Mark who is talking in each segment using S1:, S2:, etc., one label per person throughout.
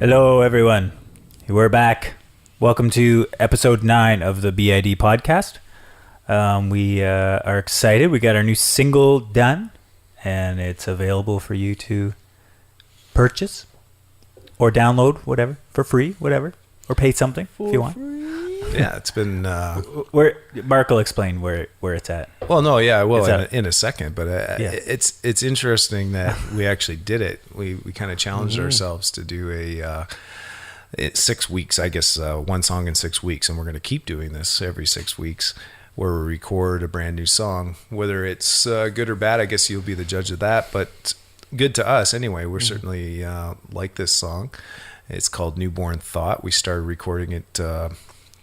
S1: Hello, everyone. We're back. Welcome to episode 9 of the BID podcast. We are excited. We got our new single done, and it's available for you to purchase or download, whatever, for free, whatever, or pay something if you want.
S2: Yeah, it's been...
S1: Mark will explain where it's at.
S2: Well, no, yeah, I will in a second, but
S1: Yeah.
S2: it's interesting that we actually did it. We kind of challenged ourselves to do a 6 weeks, I guess, one song in 6 weeks, and we're going to keep doing this every 6 weeks, where we record a brand new song. Whether it's good or bad, I guess you'll be the judge of that, but good to us anyway. We're certainly like this song. It's called Newborn Thought. We started recording it...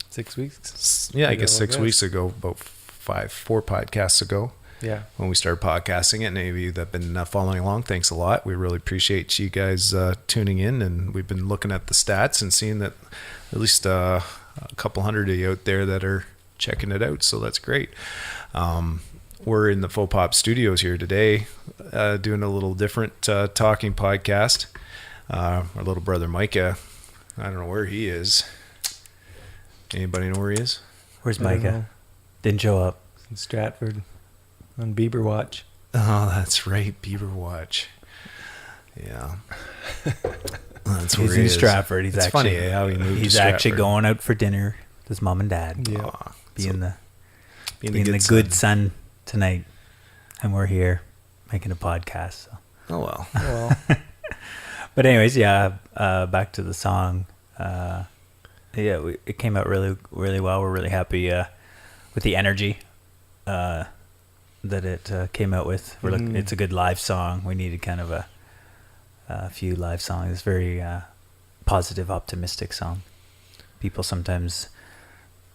S3: 6 weeks?
S2: Yeah, I guess 6 weeks ago, about 4 podcasts ago.
S3: Yeah.
S2: When we started podcasting it. And any of you that have been following along, thanks a lot. We really appreciate you guys tuning in. And we've been looking at the stats and seeing that at least a couple hundred of you out there that are checking it out. So that's great. We're in the Faux Pop Studios here today, doing a little different talking podcast. Our little brother Micah, I don't know where he is. Anybody know where he is?
S1: Where's Micah? Didn't show up.
S3: In Stratford on Bieber Watch.
S2: Oh, that's right. Bieber Watch. Yeah. That's where
S1: He's
S2: he
S1: in
S2: is.
S1: Stratford.
S2: It's funny how he moved
S1: He's
S2: to
S1: actually
S2: Stratford.
S1: going out for dinner with his mom and dad.
S3: Yeah.
S2: Aw,
S1: Being
S2: so
S1: the good son tonight. And we're here making a podcast. So.
S2: Oh, well.
S3: Well,
S1: But anyways, yeah, back to the song. It came out really, really well. We're really happy with the energy that it came out with. It's a good live song. We needed kind of a few live songs. It's very positive, optimistic song. People sometimes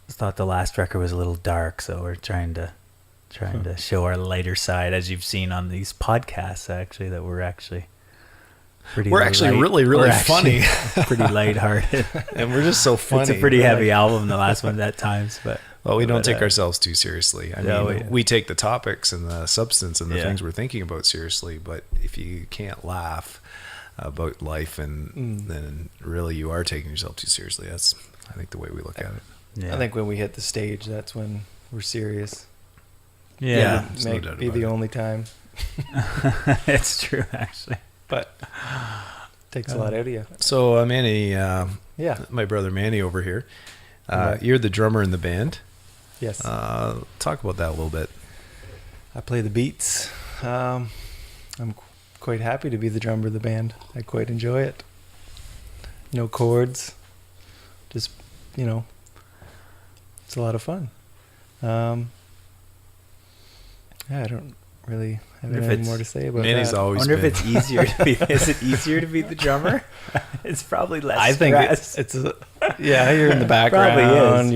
S1: thought the last record was a little dark, so we're trying to show our lighter side, as you've seen on these podcasts. Actually, that we're actually.
S2: We're actually really funny.
S1: Pretty lighthearted.
S2: And we're just so funny.
S1: It's a pretty heavy album, the last one at times. But
S2: Well, we don't take ourselves too seriously. I mean, we take the topics and the substance and the things we're thinking about seriously. But if you can't laugh about life, and then really you are taking yourself too seriously. That's, I think, the way we look at it.
S1: Yeah.
S3: I think when we hit the stage, that's when we're serious.
S1: Yeah.
S2: There's no
S3: May
S2: doubt
S3: be
S2: about
S3: the
S2: it.
S3: only time.
S1: It's true, actually.
S3: But takes a lot out of you.
S2: So, Manny,
S3: Yeah.
S2: my brother Manny over here, you're the drummer in the band.
S3: Yes.
S2: Talk about that a little bit.
S3: I play the beats. I'm quite happy to be the drummer of the band. I quite enjoy it. No chords. Just, it's a lot of fun. Yeah, I don't really have anything more to say about
S2: Manny's
S3: that.
S1: I
S2: always
S1: wonder if
S2: been.
S1: it's easier to be. Is it easier to be the drummer? It's probably less.
S3: I think
S1: stress.
S3: yeah, you're in the background.
S1: Probably is.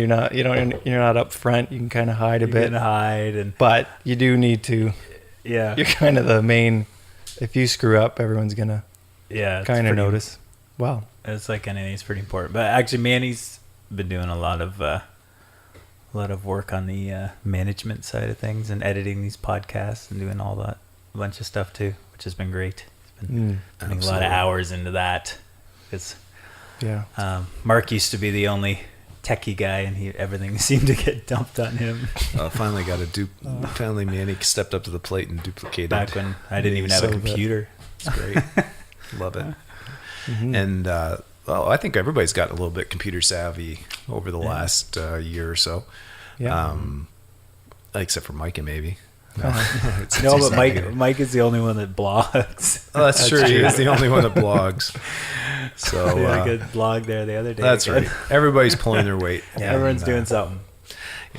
S3: You're not up front. You can kind of hide a
S1: You
S3: bit,
S1: can hide and
S3: but you do need to.
S1: yeah,
S3: You're kind of the main. If you screw up, everyone's gonna
S1: yeah. it's
S3: kind of
S1: pretty-
S3: notice. Wow.
S1: It's like anything. It's pretty important. But actually, Manny's been doing a lot of work on the management side of things and editing these podcasts and doing all that bunch of stuff too, which has been great. He's been putting a lot of hours into that. It's
S3: Yeah.
S1: Mark used to be the only techie guy, and everything seemed to get dumped on him.
S2: Finally got finally Manny stepped up to the plate and duplicated.
S1: Back when I didn't even have a
S2: So
S1: computer.
S2: It's great. Love it.
S3: Mhm.
S2: And I think everybody's gotten a little bit computer savvy over the last year or so.
S3: Yeah.
S2: Except for Micah, maybe.
S1: No, but Mike is the only one that blogs.
S2: Oh, that's true. He is the only one that blogs. So
S1: He had a good blog there the other day.
S2: that's right. Everybody's pulling their weight.
S1: Yeah, everyone's
S2: And,
S1: doing something.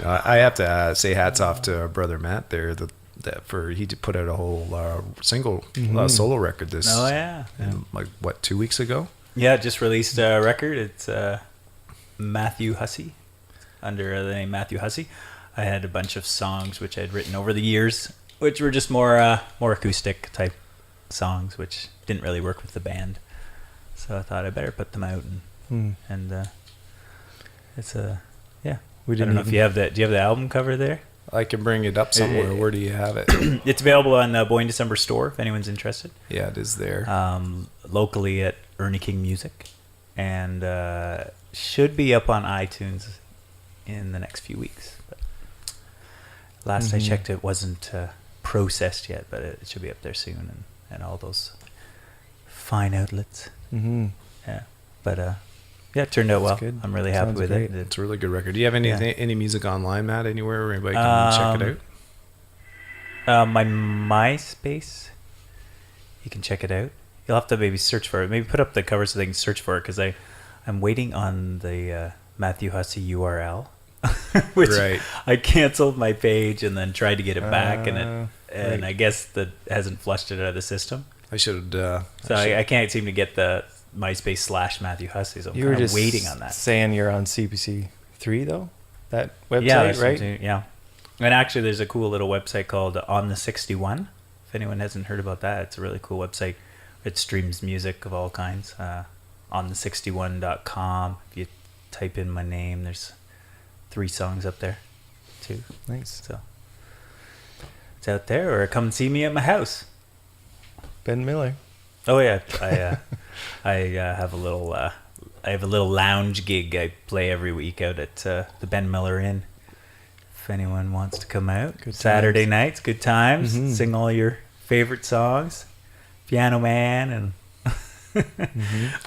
S2: I have to say hats off to our brother Matt there. He put out a whole single solo record this.
S1: Oh yeah.
S2: Like what, 2 weeks ago?
S1: Yeah, just released a record. It's Matthew Hussey, under the name Matthew Hussey. I had a bunch of songs which I'd written over the years, which were just more acoustic type songs, which didn't really work with the band. So I thought I better put them out, and it's a
S3: We
S1: I don't know if you have that. Do you have the album cover there?
S2: I can bring it up somewhere. Where do you have it?
S1: It's available on the Boy in December store if anyone's interested.
S2: Yeah, it is there.
S1: Locally at Ernie King Music. and should be up on iTunes in the next few weeks. But last I checked, it wasn't processed yet, but it should be up there soon, and all those fine outlets.
S3: Mm-hmm.
S1: Yeah, but yeah, it turned out well.
S3: Good.
S1: I'm really happy
S3: Sounds
S1: with
S3: great.
S1: it.
S2: It's a really good record. Do you have any music online, Matt, anywhere where anybody can check it out?
S1: My MySpace, you can check it out. You'll have to maybe search for it. Maybe put up the cover so they can search for it, because I'm waiting on the Matthew Hussey URL, which
S2: Right.
S1: I canceled my page and then tried to get it back, and
S3: right.
S1: I guess that hasn't flushed it out of the system.
S2: I should.
S1: So I can't seem to get the MySpace / Matthew Hussey. So I'm
S3: You were
S1: kind of
S3: just
S1: waiting on that.
S3: saying you're on CPC3 though, that website,
S1: Yeah, that's
S3: right?
S1: something, yeah. And actually, there's a cool little website called On the 61. If anyone hasn't heard about that, it's a really cool website. It streams music of all kinds. On the 61.com. If you type in my name, there's 3 songs up there, too.
S3: Nice.
S1: So it's out there, or come see me at my house.
S3: Ben Miller.
S1: Oh yeah, I have a little lounge gig I play every week out at the Ben Miller Inn. If anyone wants to come out,
S3: Good
S1: Saturday
S3: times.
S1: nights, good times.
S3: Mhm.
S1: Sing all your favorite songs, Piano Man, and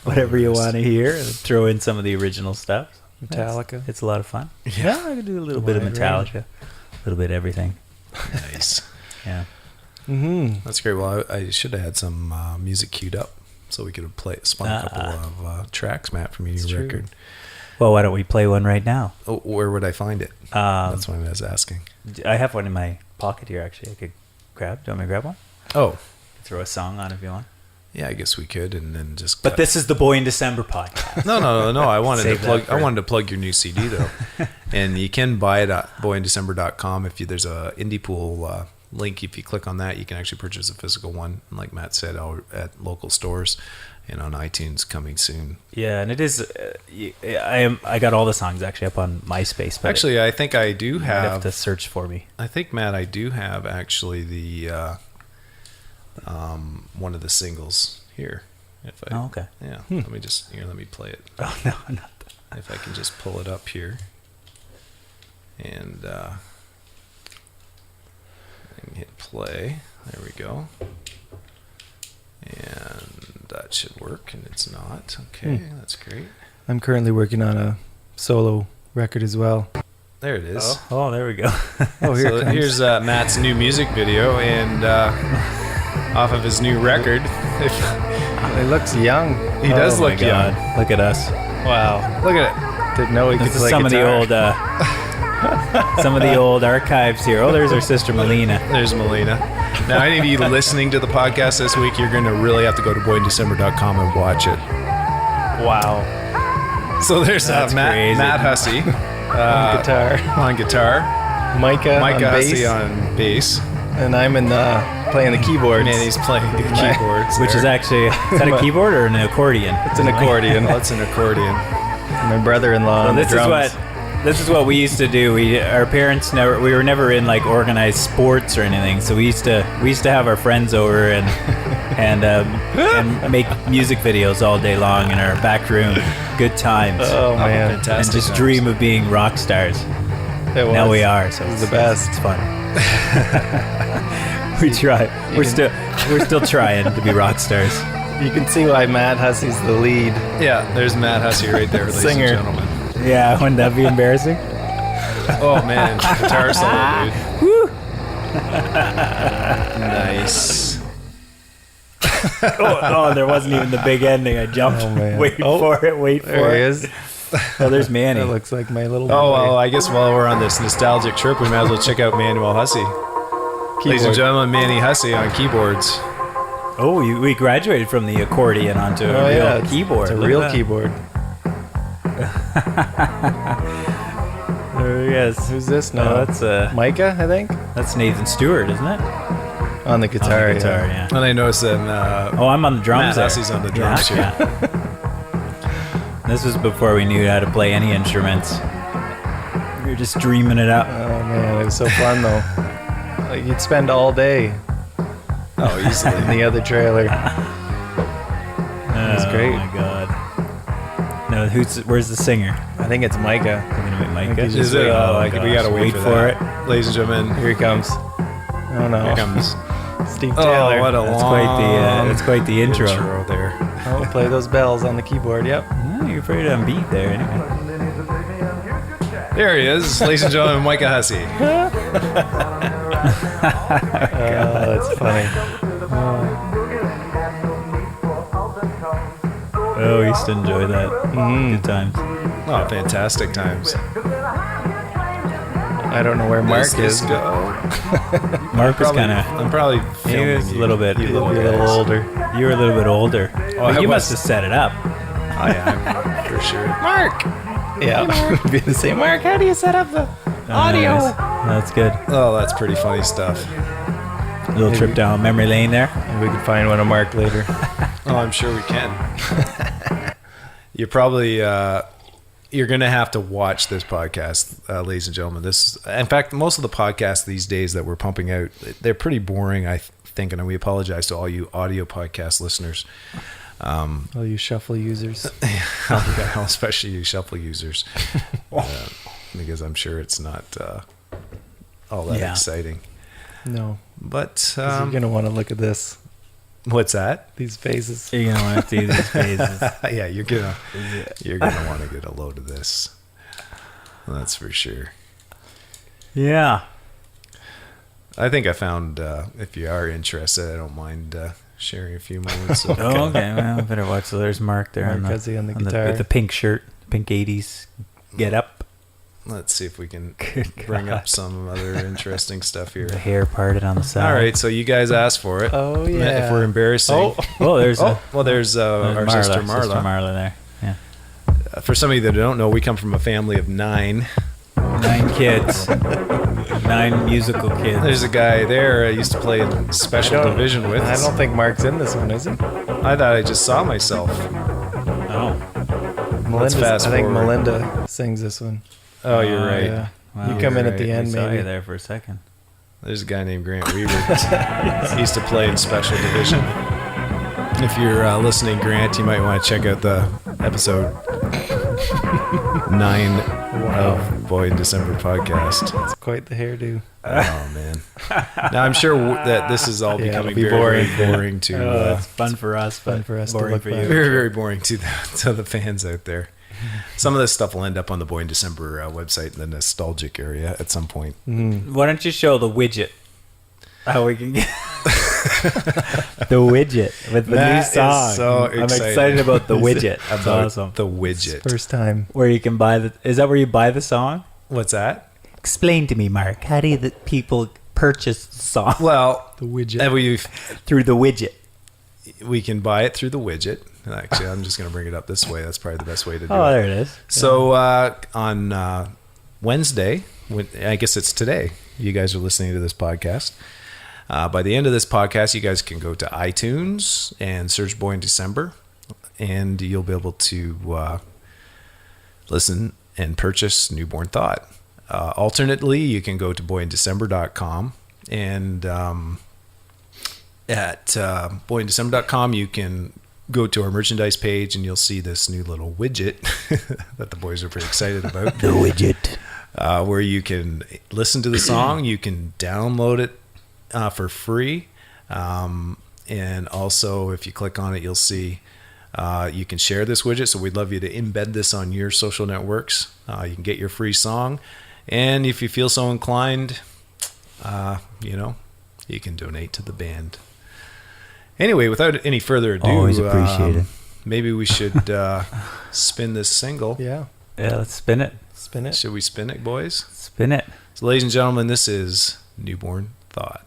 S1: whatever you
S2: Nice.
S1: want to hear. And throw in some of the original stuff.
S3: Metallica.
S1: It's a lot of fun.
S2: Yeah.
S1: I can do a little bit of
S3: Wide
S1: Metallica, a little bit of everything.
S2: Nice.
S1: Yeah.
S3: Mm-hmm.
S2: That's great. Well, I should have had some music queued up so we could have spun a couple of tracks, Matt, from your
S3: That's
S2: new
S3: true.
S2: record.
S1: Well, why don't we play one right now?
S2: Oh, where would I find it? That's what I was asking.
S1: I have one in my pocket here, actually. I could grab. Do you want me to grab one?
S2: Oh,
S1: Throw a song on if you want.
S2: yeah, I guess we could, and then just.
S1: But this is the Boy in December podcast.
S2: No. I wanted to
S1: Save that
S2: plug.
S1: for-
S2: I wanted to plug your new CD though, and you can buy it at boyindecember.com. If there's a indie pool link, if you click on that, you can actually purchase a physical one. And like Matt said, at local stores and on iTunes coming soon.
S1: Yeah, and it is. I got all the songs actually up on MySpace. But
S2: Actually, I think I do
S1: you have
S2: have.
S1: to search for me.
S2: I think, Matt, I do have actually the one of the singles here. If I,
S1: Oh, okay.
S2: Yeah. Let me play it.
S1: Oh no, not that.
S2: If I can just pull it up here, and I can hit play. There we go. And that should work, and it's not. Okay, that's great.
S3: I'm currently working on a solo record as well.
S2: There it is.
S1: Oh, there we go.
S3: Oh, here
S2: So
S3: it comes.
S2: here's Matt's new music video, and off of his new record.
S3: It looks young.
S2: He does
S1: Oh, my
S2: look young.
S1: God. Look at us.
S3: Wow.
S2: Look at
S3: Didn't know he could
S1: This is
S3: play
S1: some
S3: guitar.
S1: of the old, some of the old archives here. Oh, there's our sister Melina.
S2: it. There's Melina. Now, any of you listening to the podcast this week, you're going to really have to go to boyindecember.com and watch it.
S3: Wow.
S2: So there's
S1: That's crazy.
S2: Matt Hussey
S3: On guitar.
S2: on guitar,
S3: Micah on
S2: Micah
S3: bass.
S2: Hussey on bass,
S3: And I'm in playing the keyboards.
S2: and he's playing the keyboards.
S1: Which is
S2: there.
S1: actually, is that a keyboard or an accordion?
S3: It's an accordion.
S2: Well, it's an accordion.
S3: My brother-in-law on the
S1: This
S3: drums.
S1: is what we used to do. Our parents we were never in like organized sports or anything. So we used to have our friends over and make music videos all day long in our back room. Good times.
S3: Oh man,
S1: And
S2: Fantastic.
S1: just
S2: times.
S1: dream of being rock stars.
S3: it was.
S1: Now we are. So
S3: It was the best.
S1: It's fun. We try. We're still trying to be rock stars.
S3: You can see why Matt Hussey's the lead.
S2: Yeah, there's Matt Hussey right there, ladies
S3: Singer.
S2: and gentlemen.
S1: Yeah, wouldn't that be embarrassing?
S2: Oh man, guitar solo, dude. Woo! Nice.
S1: Oh, there wasn't even the big ending. I jumped.
S3: Oh, man.
S1: Wait
S3: Oh,
S1: for it. Wait for
S3: There he
S1: it.
S3: is.
S1: Oh, there's Manny.
S3: That looks like my little
S2: Oh
S3: boy.
S2: well, I guess while we're on this nostalgic trip, we might as well check out Manuel Hussey. Ladies and
S3: Keyboard.
S2: gentlemen, Manny Hussey on keyboards.
S1: Oh, we graduated from the accordion onto
S3: Oh,
S1: a real
S3: yeah,
S1: keyboard.
S3: It's a
S1: Look
S3: real
S1: at that.
S3: keyboard.
S1: There he is.
S3: Who's this
S1: No,
S3: now? Micah, I think,
S1: that's Nathan Stewart, isn't it?
S3: on the guitar.
S1: On the guitar,
S3: yeah.
S2: And I noticed that
S1: Oh, I'm on the drums.
S2: Matt
S1: there.
S2: Hussey's on the drums here.
S1: This was before we knew how to play any instruments. We were just dreaming it up.
S3: Oh man, it was so fun though. Like you'd spend all day
S2: Oh, easily.
S3: in the other trailer.
S1: It
S3: was great.
S1: Oh my god. Where's the singer?
S3: I think it's Micah.
S1: Gonna be Micah.
S3: Is
S2: Is it?
S1: Oh,
S2: Like, we
S1: gosh.
S2: gotta wait for
S1: it.
S2: that. Ladies and gentlemen,
S3: Here he comes. Oh no.
S2: here comes.
S3: Steve Taylor.
S2: Oh, what a
S1: That's quite the intro.
S2: there.
S3: Oh, play those bells on the keyboard. Yep.
S1: Oh, you're pretty on beat there. Anyway.
S2: There he is, ladies and gentlemen, Micah Hussey.
S3: Oh, that's funny.
S1: Oh, we used to enjoy that. Good times.
S2: Oh, fantastic times.
S3: I don't know where Mark is.
S2: Go.
S1: Mark was kind of.
S2: I'm probably
S1: He
S2: filming
S1: was a
S2: you.
S1: little bit.
S3: You're a little older.
S1: You were a little bit older. But
S2: I
S1: you
S2: was.
S1: must have set it up.
S2: Oh yeah, for sure. Mark.
S3: Yeah. Be the same. Mark, how do you set up the audio?
S1: Nice. That's good.
S2: Oh, that's pretty funny stuff.
S1: A little trip down memory lane there.
S3: Maybe we can find one of Mark later.
S2: Oh, I'm sure we can. You're probably you're gonna have to watch this podcast, ladies and gentlemen. In fact, most of the podcasts these days that we're pumping out, they're pretty boring, I think, and we apologize to all you audio podcast listeners.
S3: All you shuffle users.
S2: Especially you shuffle users, because I'm sure it's not all that exciting.
S3: No.
S2: But
S3: 'Cause you're gonna want to look at this.
S2: what's that?
S3: These faces.
S1: You're gonna want to see these phases.
S2: Yeah, you're gonna want to get a load of this. That's for sure.
S1: Yeah.
S2: I think I found. If you are interested, I don't mind sharing a few moments. Of,
S1: Oh, okay. Well, I better watch. So there's Mark there
S3: Mark
S1: on
S3: Hussey on the guitar.
S1: with the pink shirt, pink 80s get up.
S2: Let's see if we can
S1: Good
S2: bring
S1: God.
S2: up some other interesting stuff here.
S1: The hair parted on the side.
S2: All right, so you guys asked for it.
S3: Oh, yeah.
S2: If we're embarrassing.
S3: Oh.
S1: Oh, there's
S2: Oh, well, there's our sister
S1: Sister
S2: Marla.
S1: Marla there. Yeah.
S2: For some of you that don't know, we come from a family of 9.
S1: 9 kids. 9 musical kids.
S2: There's a guy there I used to play in special division with.
S3: I don't think Mark's in this one, is he?
S2: I thought I just saw myself.
S1: Oh.
S3: Melinda's,
S2: fast
S3: I think
S2: forward.
S3: Melinda sings this one.
S2: Oh, you're right.
S3: Yeah.
S1: Wow,
S3: You come in
S1: you're
S3: at the
S1: right.
S3: end,
S1: We saw
S3: maybe.
S1: you there for a second.
S2: There's a guy named Grant Weaver. He used to play in special division. If you're listening, Grant, you might want to check out the episode 9 of Boy in December podcast.
S3: It's quite the hairdo.
S2: Oh man! Now I'm sure that this is all
S3: Yeah,
S2: becoming
S3: it'll be
S2: very,
S3: boring.
S2: very boring to
S1: It's fun for us,
S3: fun
S1: but
S3: for us to
S1: boring
S3: look
S1: for
S3: back.
S1: you.
S2: very, very boring to the fans out there. Some of this stuff will end up on the Boy in December website in the nostalgic area at some point.
S1: Why don't you show the widget? How we can get the widget with the
S2: That
S1: new
S2: is
S1: song.
S2: so
S1: I'm
S2: exciting.
S1: excited about the widget. That's
S2: About
S1: awesome.
S2: the widget.
S3: First time.
S1: Where you can buy the. Is that where you buy the song?
S2: What's that?
S1: Explain to me, Mark. How do the people purchase the song
S2: Well,
S3: The widget.
S2: and
S1: through the widget?
S2: we can buy it through the widget. Actually, I'm just going to bring it up this way. That's probably the best way to do
S1: Oh,
S2: it.
S1: there it is.
S2: So on Wednesday, I guess it's today, you guys are listening to this podcast. By the end of this podcast, you guys can go to iTunes and search Boy in December, and you'll be able to listen and purchase Newborn Thought. Alternately, you can go to boyindecember.com, and at boyindecember.com, you can go to our merchandise page, and you'll see this new little widget that the boys are pretty excited about.
S1: The widget.
S2: Where you can listen to the song, you can download it for free, and also if you click on it, you'll see you can share this widget. So we'd love you to embed this on your social networks. You can get your free song, and if you feel so inclined, you can donate to the band. Anyway, without any further ado,
S1: Always appreciate it.
S2: maybe we should spin this single.
S3: Yeah.
S1: Yeah, let's spin it.
S3: Spin it.
S2: Should we spin it, boys?
S1: Spin it.
S2: So, ladies and gentlemen, this is Newborn Thought.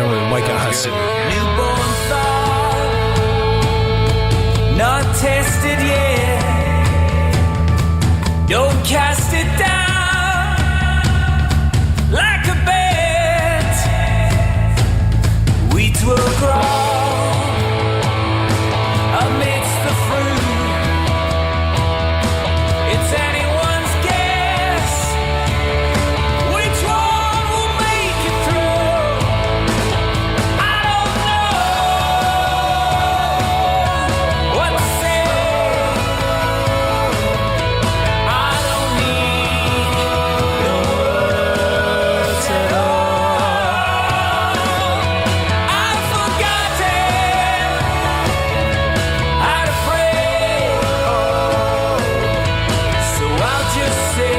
S2: gentlemen, Micah Hudson.
S4: Newborn thought, not tested yet. Don't cast it down like a bed. Weeds will grow amidst the fruit. It's anyone's guess which one will make it through. I don't know what to say. I don't need no words at all. I've forgotten how to pray, so I'll just say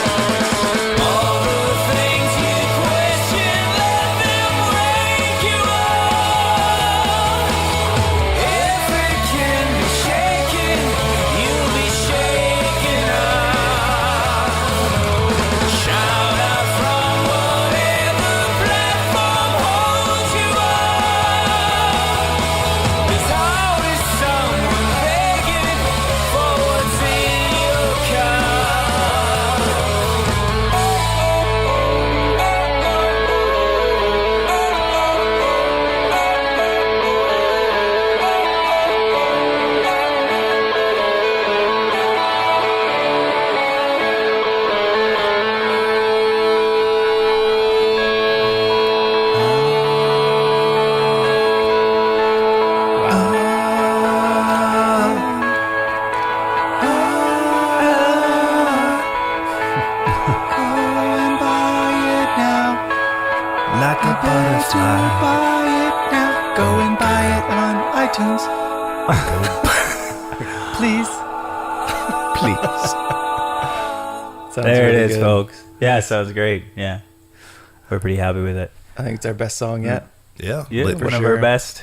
S4: all the things you question, let them wake you up. If it can be shaken, you'll be shaken up. Shout out from whatever platform holds you up. There's always someone begging for what's in your cup.
S3: and buy it now.
S1: Like a
S3: Buy it now. Go and buy it on iTunes. Please.
S2: Please.
S3: Sounds
S1: There it
S3: really
S1: is,
S3: good.
S1: folks. Yeah, it sounds great. Yeah, we're pretty happy with it.
S3: I think it's our best song yet.
S2: Yeah.
S1: Yeah,
S2: lit-
S1: one
S3: for
S1: of
S3: sure.
S1: our best.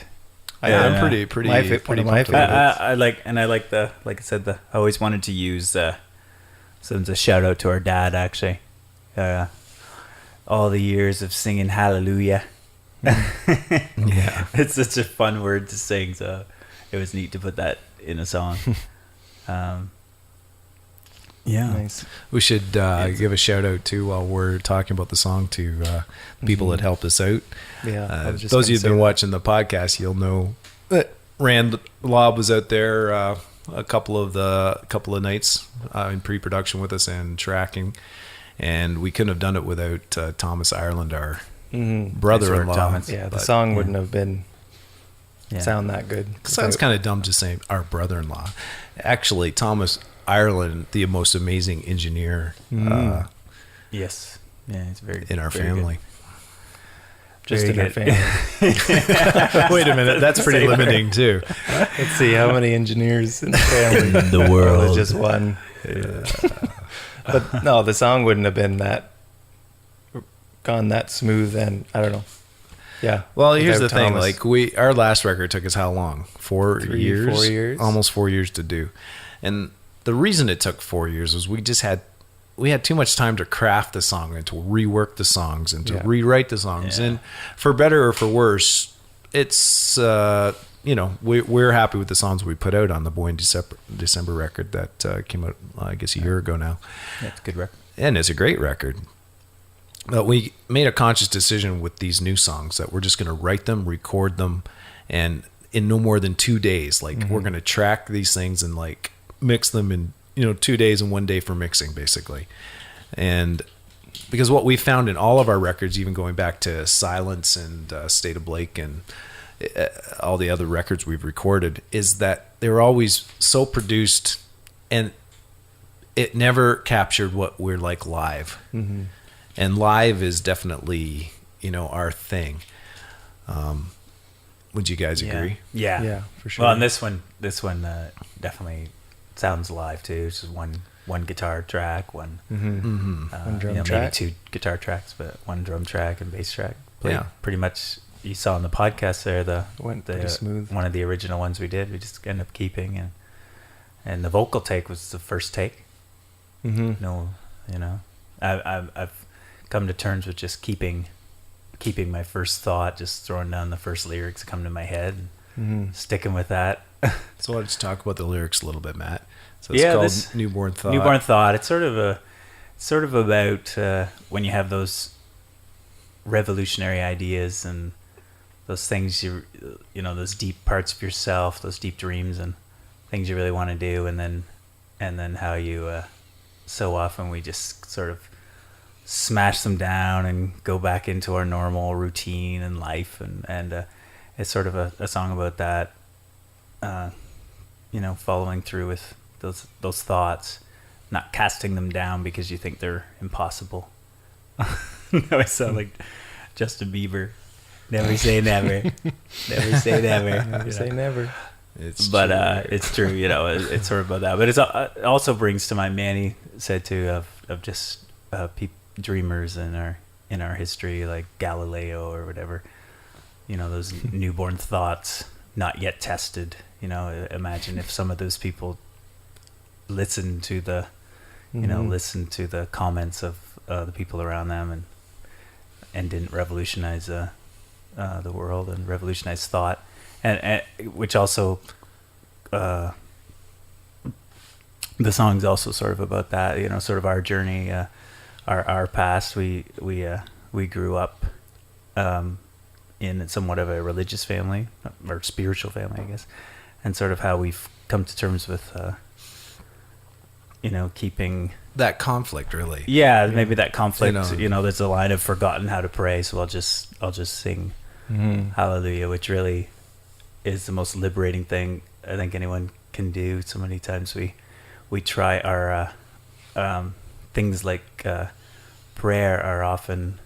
S2: Yeah, I'm
S1: Yeah.
S2: pretty
S3: My fa-
S2: pretty
S3: one of my
S2: pumped about it.
S3: favorites.
S1: I like the, like I said, I always wanted to use so it's a shout out to our dad, actually. All the years of singing hallelujah.
S2: Yeah.
S1: It's such a fun word to sing, so it was neat to put that in a song. Yeah.
S3: Nice.
S2: We should give a shout out to, while we're talking about the song, to people that helped us out.
S3: Yeah. I was just
S2: Those of
S3: gonna
S2: you who've
S3: say
S2: been
S3: that.
S2: watching the podcast, you'll know that Rand Lob was out there a couple of nights in pre-production with us and tracking, and we couldn't have done it without Thomas Ireland, our brother-in-law.
S1: Thomas.
S3: Yeah, the
S2: But
S3: song wouldn't have been
S1: Yeah.
S3: sound that good.
S2: sounds kind of dumb to say our brother-in-law. Actually, Thomas Ireland, the most amazing engineer
S1: Yes. Yeah, it's very
S2: in our
S1: very
S2: family.
S1: good.
S3: just
S1: Very
S3: in our
S1: good.
S3: family.
S2: Wait a minute, that's pretty limiting too.
S3: Let's see how many engineers in the family.
S1: In the
S3: Well,
S1: world.
S3: there's just one. But no, the song wouldn't have been gone that smooth, and I don't know. Yeah.
S2: Well, here's the
S3: without
S2: thing:
S3: Thomas.
S2: like our last record took us how long? 4
S3: 3,
S2: years?
S3: 4 years?
S2: Almost 4 years to do. And the reason it took 4 years was we had too much time to craft the song and to rework the songs and to
S3: Yeah.
S2: rewrite the songs.
S1: Yeah.
S2: And for better or for worse, it's we're happy with the songs we put out on the Boy in December record that came out I guess a year ago now.
S1: Yeah, it's a good record.
S2: And it's a great record. But we made a conscious decision with these new songs that we're just going to write them, record them, and in no more than 2 days, like we're going to track these things and like mix them in 2 days and 1 day for mixing, basically. And because what we found in all of our records, even going back to Silence and State of Blake and all the other records we've recorded, is that they were always so produced, and it never captured what we're like live.
S3: Mm-hmm.
S2: And live is definitely, our thing. Would you guys agree?
S1: Yeah.
S3: Yeah, for sure.
S1: Well, and this one definitely sounds live too. It's just one guitar track, one
S3: One drum
S1: maybe
S3: track.
S1: 2 guitar tracks, but one drum track and bass track. Played
S2: Yeah.
S1: pretty much. You saw on the podcast there
S3: Went pretty smooth.
S1: One of the original ones we did. We just ended up keeping, and the vocal take was the first take.
S3: Mm-hmm.
S1: No, I've come to terms with just keeping my first thought, just throwing down the first lyrics that come to my head, and sticking with that.
S2: So why don't you talk about the lyrics a little bit, Matt? So it's
S1: Yeah,
S2: called
S1: this-
S2: Newborn Thought.
S1: Newborn Thought. It's sort of about when you have those revolutionary ideas and those things those deep parts of yourself, those deep dreams and things you really want to do, and then how you so often we just sort of smash them down and go back into our normal routine and life, and it's sort of a song about that. Following through with those thoughts, not casting them down because you think they're impossible. No, I sound like Justin Bieber. Never say never. Never say never.
S3: Never say never.
S2: It's
S1: But
S2: true.
S1: it's true, it's sort of about that. But it also brings to mind, Manny said too, of just dreamers in our history, like Galileo or whatever. Those newborn thoughts, not yet tested. Imagine if some of those people listened to the, listened to the comments of the people around them, and didn't revolutionize the world and revolutionize thought, and which also the song's also sort of about that, sort of our journey, our past. We grew up in somewhat of a religious family or spiritual family, I guess, and sort of how we've come to terms with keeping
S2: that conflict, really.
S1: maybe that conflict.
S2: You know.
S1: There's a line of forgotten how to pray, so I'll just sing Hallelujah, which really is the most liberating thing I think anyone can do. So many times we try our things like prayer are often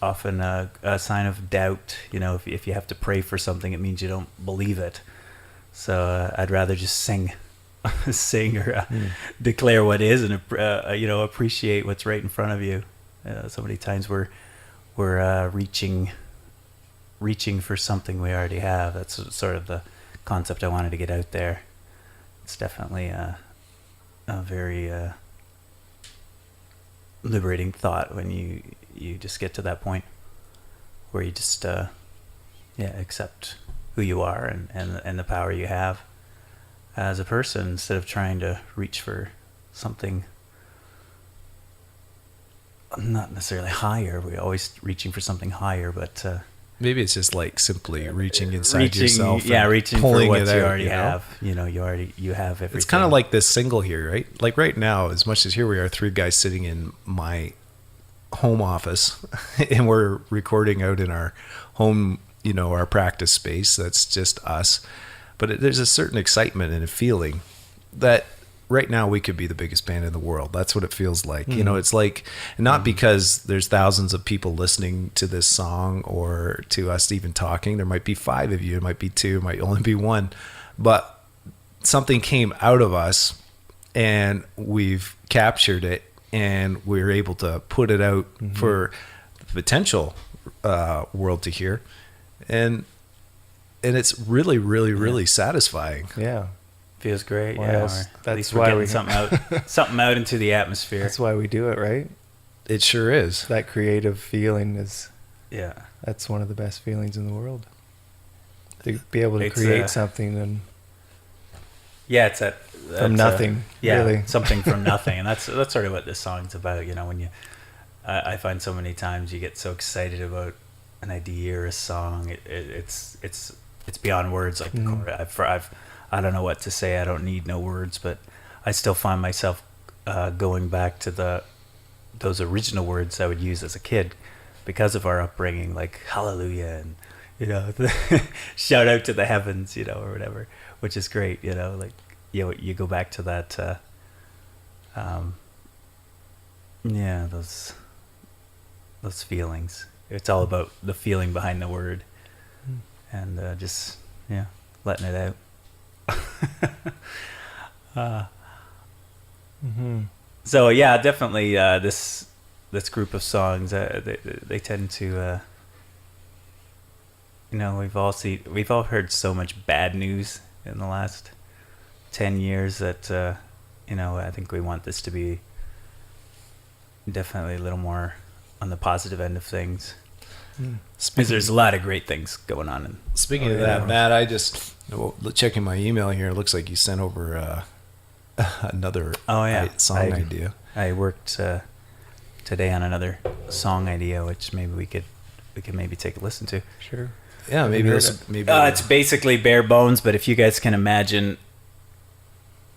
S1: a sign of doubt. If you have to pray for something, it means you don't believe it. So I'd rather just sing or declare what is, and appreciate what's right in front of you. So many times we're reaching for something we already have. That's sort of the concept I wanted to get out there. It's definitely a very liberating thought when you just get to that point where you just accept who you are and the power you have as a person, instead of trying to reach for something not necessarily higher. We're always reaching for something higher, but
S2: Maybe it's just like simply reaching inside yourself.
S1: Yeah,
S2: and
S1: reaching for
S2: pulling
S1: what
S2: it
S1: you
S2: out,
S1: already have. You have everything.
S2: It's kind of like this single here, right? Like right now, as much as here we are, 3 guys sitting in my home office, and we're recording out in our home, our practice space. That's just us. But there's a certain excitement and a feeling that right now we could be the biggest band in the world. That's what it feels like. It's like, not because there's thousands of people listening to this song or to us even talking. There might be 5 of you, it might be 2, it might only be 1, but something came out of us and we've captured it, and we're able to put it out for the potential world to hear. And it's really, really, really satisfying.
S3: Yeah.
S1: feels great.
S3: Why
S1: Yeah,
S3: else-
S1: or at
S3: that's
S1: least we're
S3: why
S1: getting
S3: we-
S1: something out into the atmosphere.
S3: That's why we do it, right?
S2: It sure is.
S3: That creative feeling
S1: Yeah.
S3: that's one of the best feelings in the world. To be able to
S1: It's,
S3: create something and
S1: Yeah, it's
S3: from nothing,
S1: yeah,
S3: really.
S1: something from nothing, and that's sort of what this song's about. When I find so many times you get so excited about an idea or a song, it's beyond words. Like I don't know what to say. I don't need no words, but I still find myself going back to those original words I would use as a kid because of our upbringing, like hallelujah and you know, shout out to the heavens, you know, or whatever, which is great, you know, like, you go back to that, yeah, those feelings. It's all about the feeling behind the word, and just, yeah, letting it out. So yeah, definitely this group of songs, they tend to, you know, we've all heard so much bad news in the last 10 years that, you know, I think we want this to be definitely a little more on the positive end of things. Because there's a lot of great things going on.
S2: Speaking of that, Matt, I just checking my email here. It looks like you sent over another song idea.
S1: I worked today on another song idea, which maybe we could maybe take a listen to.
S3: Sure.
S2: Yeah, maybe
S1: it's basically bare bones, but if you guys can imagine,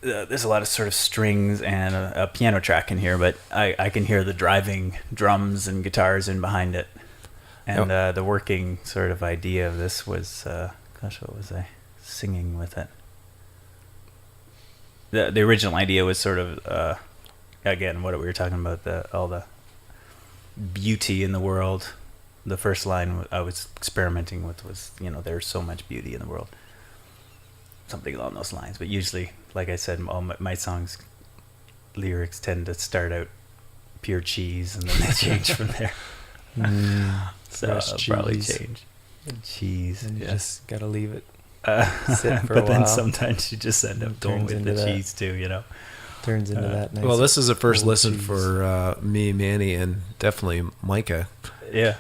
S1: there's a lot of sort of strings and a piano track in here, but I can hear the driving drums and guitars in behind it. And the working sort of idea of this was, what was I singing with it? The original idea was sort of, again, what we were talking about, all the beauty in the world. The first line I was experimenting with was, you know, there's so much beauty in the world. Something along those lines. But usually, like I said, all my songs' lyrics tend to start out pure cheese, and then they change from there. So I'll probably change. Cheese.
S3: And you just got to leave it
S1: sit for a while. But then sometimes you just end up going with the cheese too, you know.
S3: Turns into that nice.
S2: Well, this is a first listen
S3: cheese.
S2: for me, Manny, and definitely Micah.
S1: Yeah.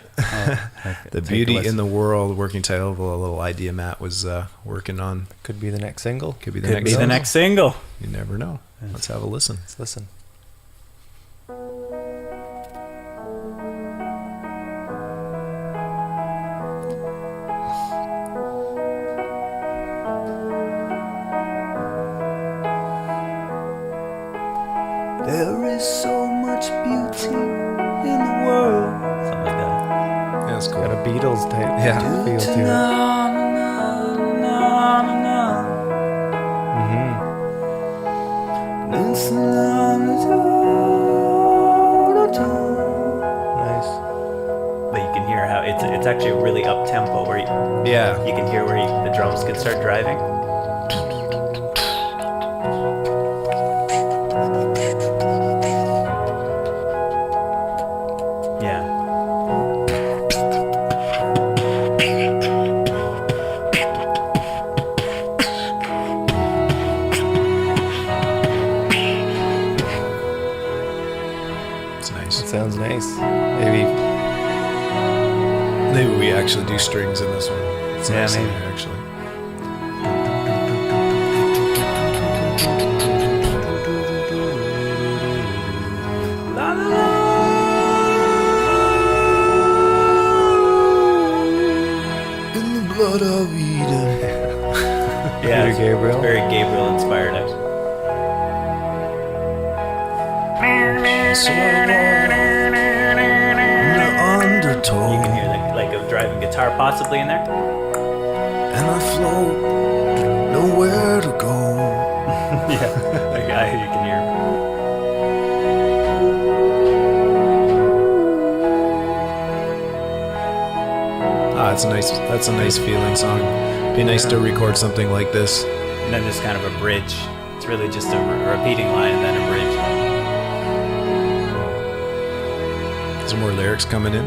S2: The Beauty in the World, working title of a little idea Matt was working on.
S3: Could be the next single.
S2: Could be the next
S1: single.
S2: You never know. Let's have a listen.
S3: Let's listen.
S1: There is so much beauty in the world. Something like that.
S2: Yeah, that's cool.
S3: Got a Beatles type feel to it. Nice.
S1: But you can hear how it's actually really up tempo where you can hear where the drums can start driving.
S3: Sounds nice.
S2: Maybe we actually do strings in this one. It's nice maybe. Actually.
S1: La, la, la.
S2: In the blood of Eden.
S1: Yeah,
S3: very Gabriel.
S1: Very Gabriel inspired, actually.
S2: So I walk in the undertow.
S1: You can hear like a driving guitar possibly in there.
S2: And I float, nowhere to go.
S1: Yeah, like you can hear.
S2: That's a nice feeling song. Be nice to record something like this.
S1: And then there's kind of a bridge. It's really just a repeating line and then a bridge.
S2: Some more lyrics coming in.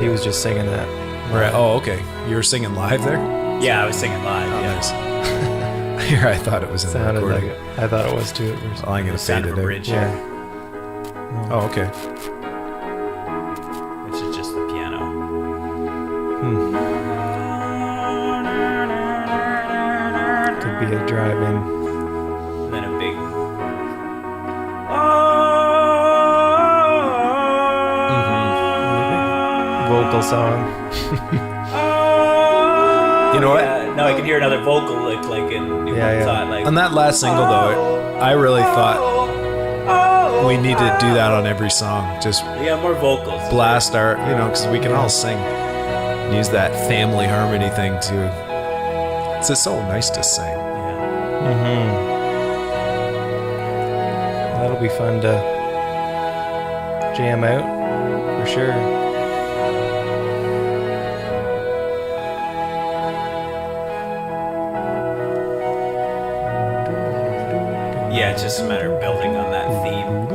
S3: He was just singing that.
S2: Right. Oh, okay. You were singing live there?
S1: Yeah, I was singing live.
S2: Oh,
S1: yeah.
S2: Nice. Here, I thought it was in the
S3: Sounded
S2: recording.
S3: like it. I thought it was too at first.
S2: Oh, I'm gonna fade
S1: Sound
S2: it
S1: of a
S2: out.
S1: bridge.
S3: Yeah.
S2: Oh, okay.
S1: Which is just the piano.
S3: Could be a drive-in.
S1: And then a big.
S3: Vocal song.
S2: You know what?
S1: No, I can hear another vocal like in New
S3: Yeah, yeah.
S1: Thought, like
S2: On that last single, though, I really thought We need to do that on every song. Just
S1: Yeah, more vocals.
S2: blast our, because we can all sing. Use that family harmony thing too. It's just so nice to sing.
S1: Yeah.
S3: That'll be fun to jam out for sure.
S1: Yeah, it's just a matter of building on that theme.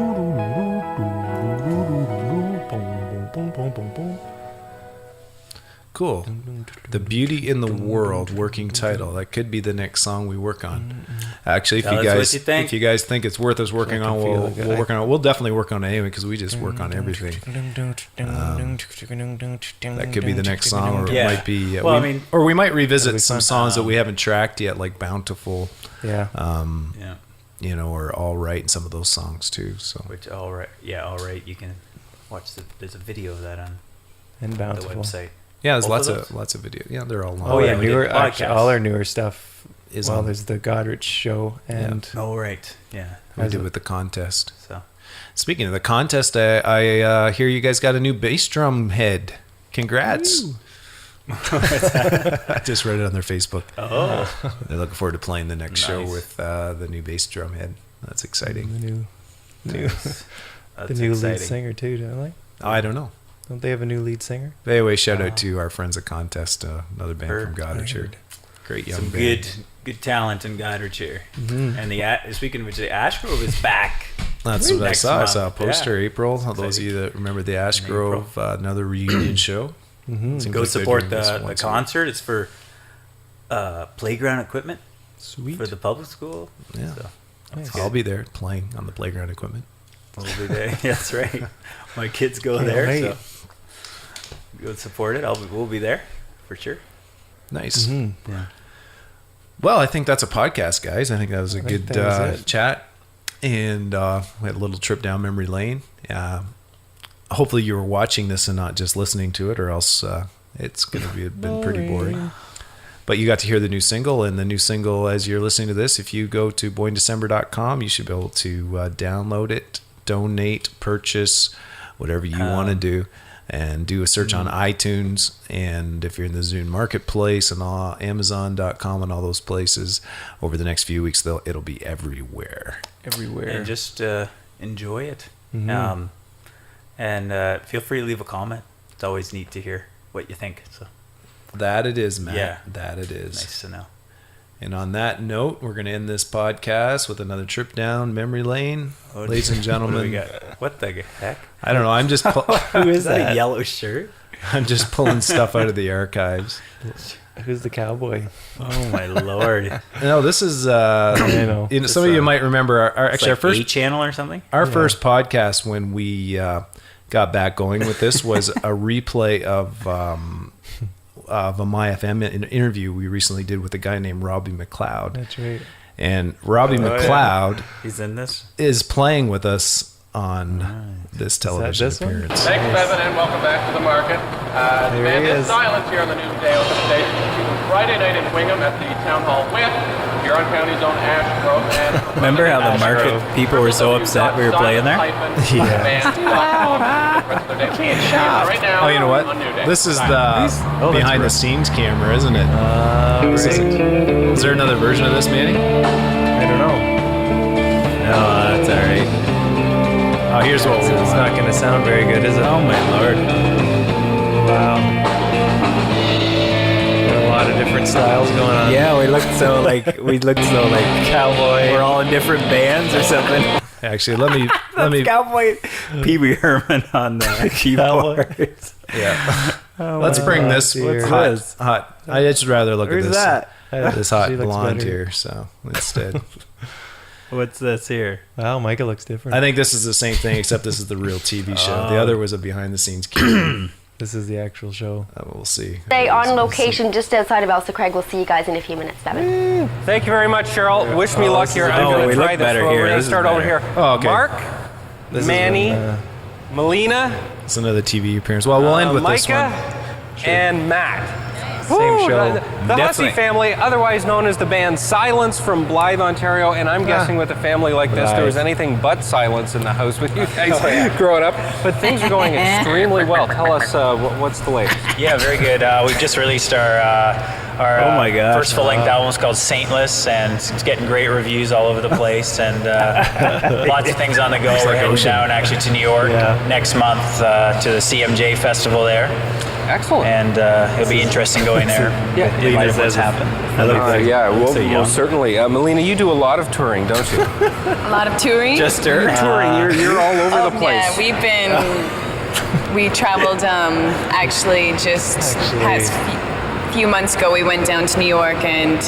S2: Cool. The Beauty in the World, working title. That could be the next song we work on. Actually, if
S1: Tell
S2: you
S1: us
S2: guys
S1: what you think.
S2: if you guys think it's worth us working on,
S3: feel
S2: we'll
S3: like
S2: work on it. We'll definitely work on it anyway because we just work on everything. That could be the next song, or
S1: Yeah.
S2: it might be.
S1: Well, I mean-
S2: or we might
S3: That'd be
S2: revisit some
S3: fun.
S2: songs that we haven't tracked yet, like Bountiful,
S3: Yeah.
S1: Yeah.
S2: or All Right, and some of those songs too. So
S1: Which, all right. Yeah, all right. You can watch there's a video of that on
S3: And
S1: the
S3: Bountiful.
S1: website.
S2: yeah, there's
S1: Both of
S2: lots of video. Yeah, they're all long.
S3: Oh, yeah,
S1: we did
S3: newer.
S1: podcasts.
S3: All our newer stuff
S2: Is
S3: Well,
S2: on.
S3: there's the Godrich show, and
S1: Oh, right. Yeah.
S2: We
S3: Has
S2: did
S3: it-
S2: with the contest.
S1: So,
S2: Speaking of the contest, I hear you guys got a new bass drum head. Congrats! I just read it on their Facebook.
S1: oh,
S2: They're looking forward to playing the next show
S1: Nice.
S2: with the new bass drum head. That's exciting.
S3: the new
S1: that's
S3: the new lead
S1: exciting.
S3: singer too, don't they?
S2: I don't know.
S3: Don't they have a new lead singer?
S2: But anyway, shout out to our friends at Contest, another band
S1: Heard.
S2: from Goddard.
S3: Heard.
S2: Great young
S1: Some
S2: band.
S1: good talent in Goddard here.
S3: Mm-hmm.
S1: And speaking of which, the Ash Grove is back.
S2: That's what I
S1: Next
S2: saw. I
S1: month.
S2: saw a poster,
S1: Yeah.
S2: April. Those of you that remember the Ash Grove, another reunion show.
S3: Mm-hmm.
S2: Seems
S1: Go
S2: like they're
S1: support
S2: doing this
S1: the
S2: once a week.
S1: concert. It's for playground equipment
S3: Sweet.
S1: for the public school.
S2: Yeah.
S1: So
S3: Nice.
S2: I'll be there playing on the playground equipment.
S1: we'll be there. That's right. My kids go
S3: Can't
S1: there,
S3: wait.
S1: so go support it. We'll be there for sure.
S2: Nice.
S3: Mm-hmm.
S1: Yeah.
S2: Well, I think that's a podcast, guys. I think that was a
S3: I think
S2: good
S3: that was it.
S2: chat. And we had a little trip down memory lane. Hopefully you were watching this and not just listening to it, or else it's going to been pretty boring. But you got to hear the new single, and the new single, as you're listening to this, if you go to boyindecember.com, you should be able to download it, donate, purchase, whatever you want to do, and do a search on iTunes. And if you're in the Zune Marketplace and Amazon.com and all those places, over the next few weeks, it'll be everywhere.
S3: Everywhere.
S1: And just enjoy it.
S3: Mhm.
S1: And feel free to leave a comment. It's always neat to hear what you think. So
S2: That it is, Matt.
S1: Yeah.
S2: That it is.
S1: nice to know.
S2: And on that note, we're going to end this podcast with another trip down memory lane.
S1: Oh,
S2: Ladies and
S1: What do we
S2: gentlemen,
S1: got? What the heck?
S2: I don't know. I'm just
S3: Who is
S1: Is that a
S3: that?
S1: yellow shirt?
S2: I'm just pulling stuff out of the archives.
S3: Who's the cowboy?
S1: Oh my lord!
S2: No, this is
S3: I know.
S2: some of you might remember our
S1: It's
S2: actually
S1: like
S2: our first
S1: A channel or something.
S2: our first podcast when we got back going with this was a replay of a MyFM interview we recently did with a guy named Robbie McLeod.
S3: That's right.
S2: And Robbie
S1: Oh, yeah.
S2: McLeod
S1: He's in this.
S2: is playing with us on this television
S3: this one?
S2: appearance.
S5: Thanks, Bevan, and welcome back to the market. The
S3: There
S5: band
S3: he
S5: is
S3: is.
S5: silent here on the new Day Open stage. Friday night in Wingham at the Town Hall with Huron County's own Ash Grove. And
S1: Remember how the market people were so upset we were playing there?
S5: Right now,
S2: Oh, you know what?
S5: on New Day.
S2: This is the
S1: that's
S2: behind the
S1: rough.
S2: scenes camera, isn't it? Is there another version of this, Manny?
S3: I don't know.
S1: No, that's all right.
S2: Oh, here's what we
S3: It's
S2: want.
S3: not going to sound very good, is it?
S1: Oh my lord!
S3: Wow. Got a lot of different styles going on.
S1: Yeah, we looked so like
S3: Cowboy.
S1: we're all in different bands or something.
S2: Actually, let me
S1: Cowboy Pee Wee Herman on the keyboard.
S2: yeah. Let's bring this
S3: dear.
S2: hot. I just rather look
S1: Who's
S2: at this.
S1: that?
S2: This hot
S3: She looks
S2: blonde
S3: better.
S2: here. So instead,
S1: What's this here?
S3: Wow, Micah looks different.
S2: I think this is the same thing, except this is the real TV show. The other was a behind the scenes camera.
S3: This is the actual show.
S2: We'll see.
S6: Stay on location just outside of Elsa Craig. We'll see you guys in a few minutes, Devin.
S5: Thank you very much, Cheryl. Wish me luck here. I'm
S1: oh,
S5: going
S1: we
S5: to try
S1: look
S5: this.
S1: better
S5: We're
S1: here.
S5: going
S1: This
S5: to
S1: is
S5: start over
S1: better.
S5: here.
S2: Oh, okay.
S5: Mark,
S3: This
S5: Manny,
S3: is when,
S5: Melina,
S2: It's another TV appearance. Well, we'll end with this
S5: Micah,
S2: one.
S5: and Matt.
S3: Same show.
S7: The
S1: Definitely.
S7: Hussey family, otherwise known as the band Silence from Blythe, Ontario, and I'm guessing with a family like this, there was anything but silence in the house with you guys growing up. But things are going extremely well. Tell us what's the latest.
S1: Yeah, very good. We've just released our
S2: Oh my gosh.
S1: first full-length album. It's called Saintless, and it's getting great reviews all over the place, and lots of things on the go. We're heading down actually to New York next month to the CMJ festival there,
S7: Excellent.
S1: and it'll be interesting going there. In light of what's happened.
S7: Yeah, well, certainly. Melina, you do a lot of touring, don't you?
S8: A lot of touring.
S1: Just her.
S7: Touring, you're all over the place.
S8: Yeah, we've been. We traveled. Actually, just past few months ago, we went down to New York and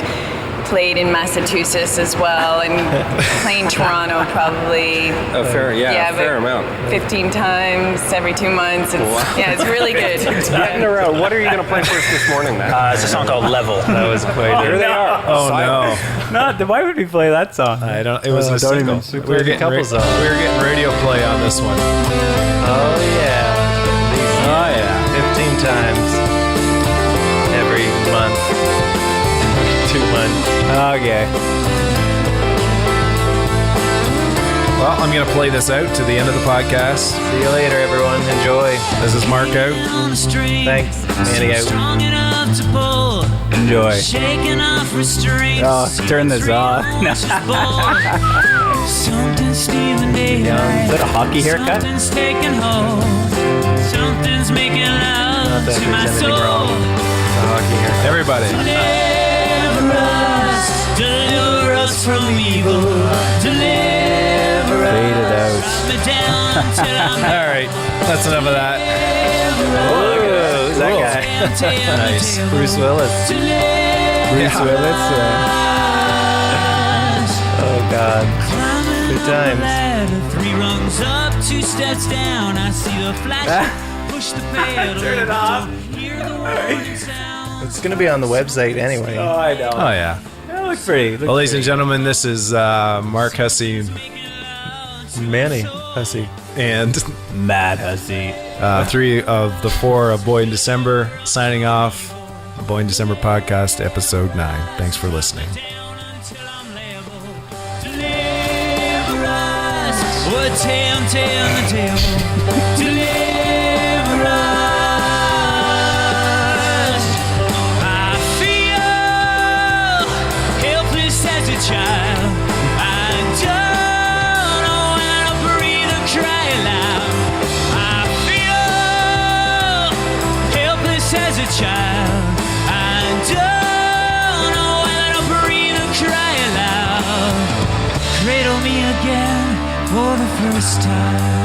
S8: played in Massachusetts as well, and playing Toronto probably.
S7: A fair amount.
S8: 15 times every 2 months. It's really good.
S7: Getting around. What are you going to play for us this morning, then?
S1: It's a song called Level.
S3: That was quite
S7: Here they are.
S2: Oh
S7: Silent.
S2: no!
S1: Why would we play that song?
S2: I don't. It was a
S3: don't
S2: single.
S3: even- we were getting
S2: we were getting radio play on this one.
S3: Oh yeah.
S1: Oh yeah.
S3: 15 times every month. 2 months.
S1: Okay.
S2: Well, I'm gonna play this out to the end of the podcast.
S3: See you later, everyone. Enjoy.
S2: This is Mark out.
S3: Thanks. Manny out.
S1: Enjoy.
S9: Shaking off restraints.
S1: Oh, turn this off.
S9: Something's stealing daylight.
S1: Is that a hockey haircut?
S9: Something's taking hold. Something's making love
S3: that
S9: to my
S3: there's anything
S9: soul.
S3: wrong. Hockey here.
S2: Everybody.
S9: Deliver us from evil. Deliver
S1: Fade it out.
S9: us. Me down till I'm
S2: All right, that's enough of that.
S1: Oh, who's that guy?
S2: Nice.
S3: Bruce Willis.
S1: Bruce Willis.
S3: Oh God. Good times.
S9: ladder, 3 rungs up, 2 steps down. I see a flash. Push the pedal.
S1: Turn it off.
S9: Hear the warning sound.
S3: It's gonna be on the website anyway.
S1: I know.
S2: Oh yeah.
S1: That looks pretty.
S2: Well, ladies and gentlemen, this is Mark Hussey
S3: Manny Hussey.
S2: and
S1: Mad Hussy.
S2: 3 of the 4 of Boy in December signing off. Boy in December podcast, episode 9. Thanks for listening.
S9: What tell the devil, deliver us. I feel helpless as a child. I don't know how to breathe or cry aloud. I feel helpless as a child. I don't know how to breathe or cry aloud. Cradle me again for the first time.